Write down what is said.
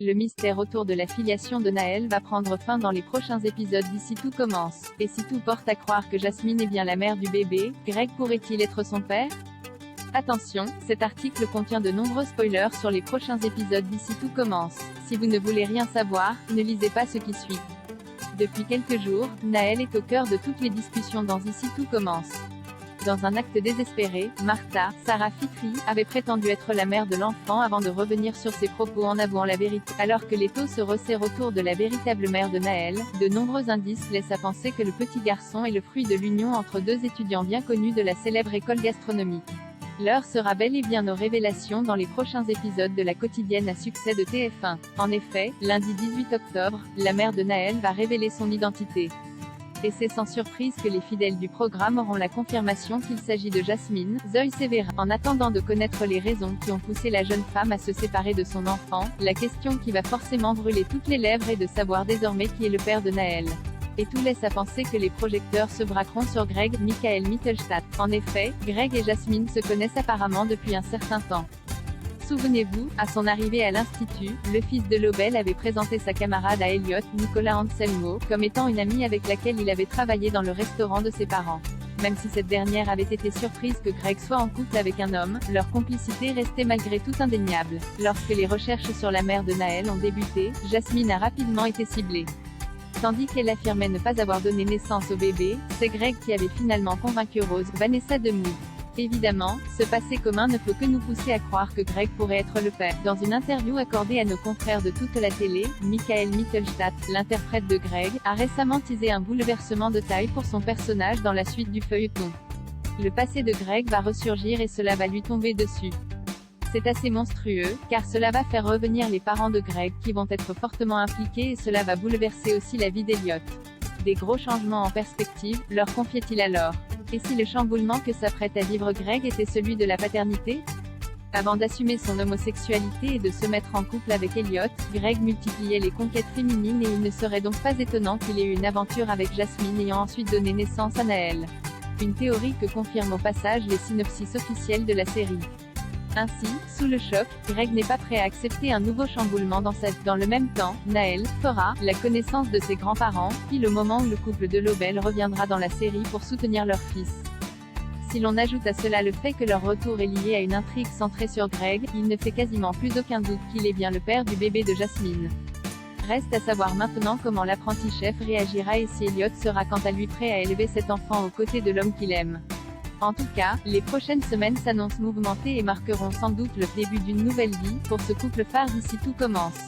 Le mystère autour de la filiation de Naël va prendre fin dans les prochains épisodes d'ici tout commence. Et si tout porte à croire que Jasmine est bien la mère du bébé, Greg pourrait-il être son père? Attention, cet article contient de nombreux spoilers sur les prochains épisodes d'ici tout commence. Si vous ne voulez rien savoir, ne lisez pas ce qui suit. Depuis quelques jours, Naël est au cœur de toutes les discussions dans Ici tout commence. Dans un acte désespéré, Martha, Sarah Fitri, avait prétendu être la mère de l'enfant avant de revenir sur ses propos en avouant la vérité. Alors que l'étau se resserre autour de la véritable mère de Naël, de nombreux indices laissent à penser que le petit garçon est le fruit de l'union entre deux étudiants bien connus de la célèbre école gastronomique. L'heure sera bel et bien aux révélations dans les prochains épisodes de la quotidienne à succès de TF1. En effet, lundi 18 octobre, la mère de Naël va révéler son identité. Et c'est sans surprise que les fidèles du programme auront la confirmation qu'il s'agit de Jasmine, Zoe Sévérin. En attendant de connaître les raisons qui ont poussé la jeune femme à se séparer de son enfant, la question qui va forcément brûler toutes les lèvres est de savoir désormais qui est le père de Naël. Et tout laisse à penser que les projecteurs se braqueront sur Greg, Michael Mittelstadt. En effet, Greg et Jasmine se connaissent apparemment depuis un certain temps. Souvenez-vous, à son arrivée à l'institut, le fils de Lobel avait présenté sa camarade à Elliot, Nicolas Anselmo, comme étant une amie avec laquelle il avait travaillé dans le restaurant de ses parents. Même si cette dernière avait été surprise que Greg soit en couple avec un homme, leur complicité restait malgré tout indéniable. Lorsque les recherches sur la mère de Naël ont débuté, Jasmine a rapidement été ciblée. Tandis qu'elle affirmait ne pas avoir donné naissance au bébé, c'est Greg qui avait finalement convaincu Rose, Vanessa de Mou. Évidemment, ce passé commun ne peut que nous pousser à croire que Greg pourrait être le père. Dans une interview accordée à nos confrères de toute la télé, Michael Mittelstadt, l'interprète de Greg, a récemment teasé un bouleversement de taille pour son personnage dans la suite du feuilleton. Le passé de Greg va ressurgir et cela va lui tomber dessus. C'est assez monstrueux, car cela va faire revenir les parents de Greg qui vont être fortement impliqués et cela va bouleverser aussi la vie d'Elliot. Des gros changements en perspective, leur confiait-il alors. Et si le chamboulement que s'apprête à vivre Greg était celui de la paternité? Avant d'assumer son homosexualité et de se mettre en couple avec Elliot, Greg multipliait les conquêtes féminines et il ne serait donc pas étonnant qu'il ait eu une aventure avec Jasmine ayant ensuite donné naissance à Naël. Une théorie que confirment au passage les synopsis officiels de la série. Ainsi, sous le choc, Greg n'est pas prêt à accepter un nouveau chamboulement dans sa vie. Dans le même temps, Naël fera la connaissance de ses grands-parents, pile au moment où le couple de Lobel reviendra dans la série pour soutenir leur fils. Si l'on ajoute à cela le fait que leur retour est lié à une intrigue centrée sur Greg, il ne fait quasiment plus aucun doute qu'il est bien le père du bébé de Jasmine. Reste à savoir maintenant comment l'apprenti chef réagira et si Elliot sera quant à lui prêt à élever cet enfant aux côtés de l'homme qu'il aime. En tout cas, les prochaines semaines s'annoncent mouvementées et marqueront sans doute le début d'une nouvelle vie, pour ce couple phare d'ici tout commence.